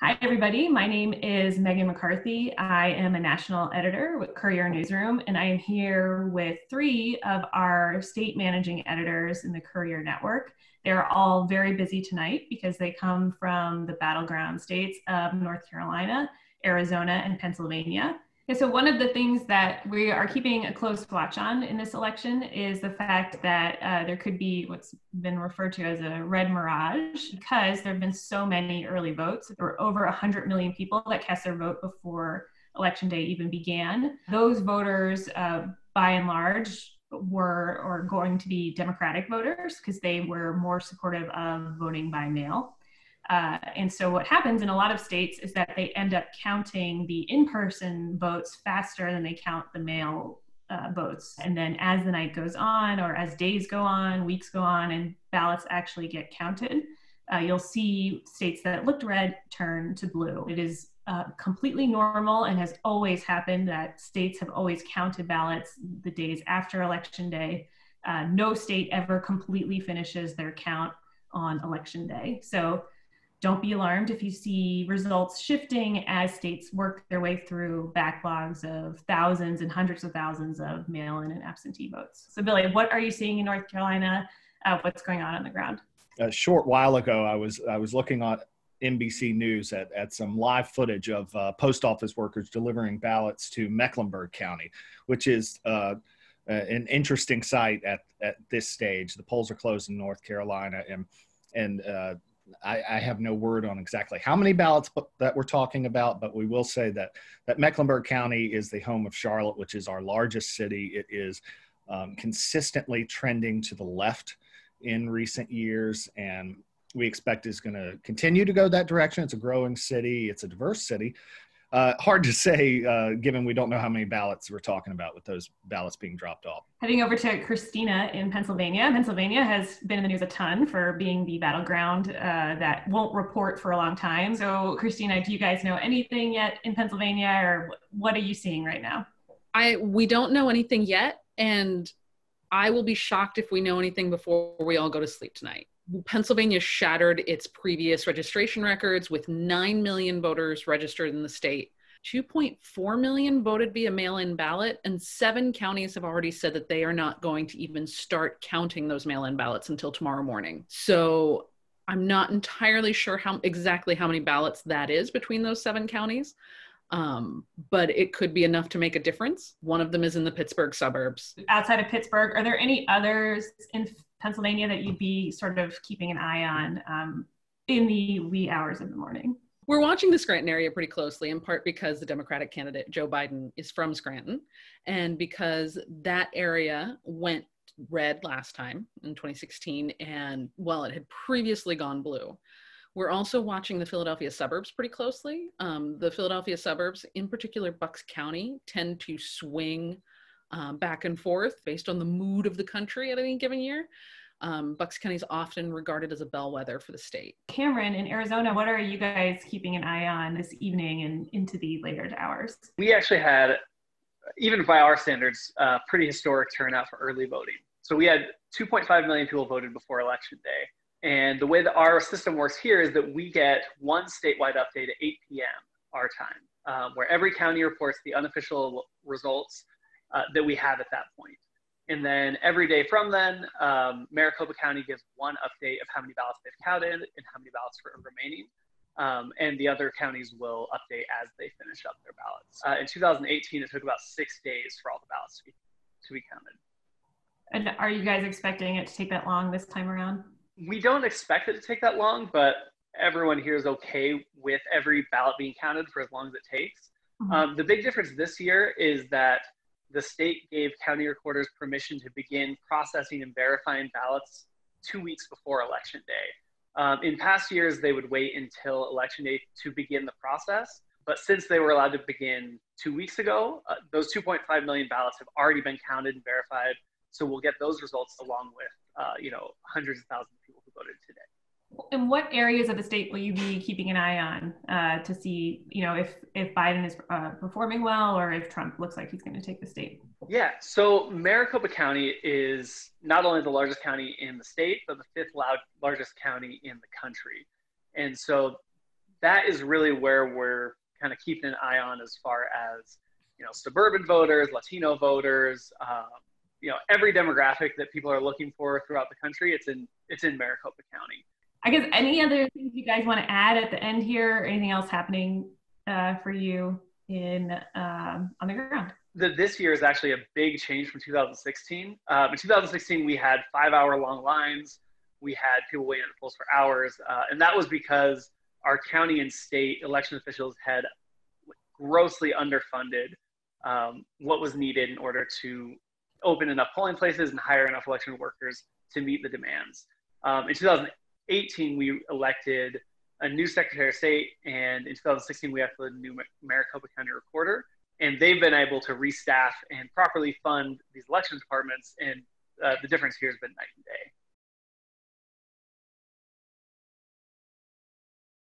Hi, everybody. My name is Megan McCarthy. I am a national editor with Courier Newsroom, and I am here with three of our state managing editors in the Courier network. They're all very busy tonight because they come from the battleground states of North Carolina, Arizona, and Pennsylvania. And so one of the things that we are keeping a close watch on in this election is the fact that there could be what's been referred to as a red mirage because there have been so many early votes. There were over 100 million people that cast their vote before Election Day even began. Those voters, by and large, were or going to be Democratic voters because they were more supportive of voting by mail. And so what happens in a lot of states is that they end up counting the in-person votes faster than they count the mail votes. And then as the night goes on, or as days go on, weeks go on, and ballots actually get counted, you'll see states that looked red turn to blue. It is completely normal and has always happened that states have always counted ballots the days after Election Day. No state ever completely finishes their count on Election Day. So don't be alarmed if you see results shifting as states work their way through backlogs of thousands and hundreds of thousands of mail-in and absentee votes. So Billy, what are you seeing in North Carolina? What's going on the ground? A short while ago, I was looking on NBC News at some live footage of post office workers delivering ballots to Mecklenburg County, which is an interesting sight at this stage. The polls are closed in North Carolina, and I have no word on exactly how many ballots that we're talking about, but we will say that Mecklenburg County is the home of Charlotte, which is our largest city. It is consistently trending to the left in recent years, and we expect is going to continue to go that direction. It's a growing city. It's a diverse city. Hard to say, given we don't know how many ballots we're talking about with those ballots being dropped off. Heading over to Christina in Pennsylvania. Pennsylvania has been in the news a ton for being the battleground that won't report for a long time. So Christina, do you guys know anything yet in Pennsylvania, or what are you seeing right now? We don't know anything yet, and I will be shocked if we know anything before we all go to sleep tonight. Pennsylvania shattered its previous registration records with 9 million voters registered in the state. 2.4 million voted via mail-in ballot, and 7 counties have already said that they are not going to even start counting those mail-in ballots until tomorrow morning. So I'm not entirely sure exactly how many ballots that is between those 7 counties, but it could be enough to make a difference. One of them is in the Pittsburgh suburbs. Outside of Pittsburgh, are there any others in Pennsylvania that you'd be sort of keeping an eye on in the wee hours of the morning? We're watching the Scranton area pretty closely, in part because the Democratic candidate, Joe Biden, is from Scranton, and because that area went red last time in 2016, and well, it had previously gone blue. We're also watching the Philadelphia suburbs pretty closely. The Philadelphia suburbs, in particular Bucks County, tend to swing back and forth based on the mood of the country at any given year. Bucks County is often regarded as a bellwether for the state. Cameron, in Arizona, what are you guys keeping an eye on this evening and into the later hours? We actually had, even by our standards, pretty historic turnout for early voting. So we had 2.5 million people voted before Election Day. And the way that our system works here is that we get one statewide update at 8 p.m. our time, where every county reports the unofficial results that we have at that point. And then every day from then, Maricopa County gives one update of how many ballots they've counted and how many ballots are remaining. And the other counties will update as they finish up their ballots. In 2018, it took about 6 days for all the ballots to be counted. And are you guys expecting it to take that long this time around? We don't expect it to take that long, but everyone here is okay with every ballot being counted for as long as it takes. Mm-hmm. The big difference this year is that the state gave county recorders permission to begin processing and verifying ballots 2 weeks before Election Day. In past years, they would wait until Election Day to begin the process. But since they were allowed to begin 2 weeks ago, those 2.5 million ballots have already been counted and verified. So we'll get those results along with hundreds of thousands of people who voted today. And what areas of the state will you be keeping an eye on to see, if Biden is performing well or if Trump looks like he's going to take the state? Yeah, so Maricopa County is not only the largest county in the state, but the 5th largest county in the country. And so that is really where we're kind of keeping an eye on as far as, suburban voters, Latino voters, every demographic that people are looking for throughout the country. It's in Maricopa County. I guess any other things you guys want to add at the end here, or anything else happening for you on the ground? This year is actually a big change from 2016. In 2016, we had 5-hour-long lines. We had people waiting at the polls for hours. And that was because our county and state election officials had grossly underfunded what was needed in order to open enough polling places and hire enough election workers to meet the demands. In 2018, we elected a new Secretary of State, and in 2016, we elected a new Maricopa County Recorder. And they've been able to restaff and properly fund these election departments, and the difference here has been night and day.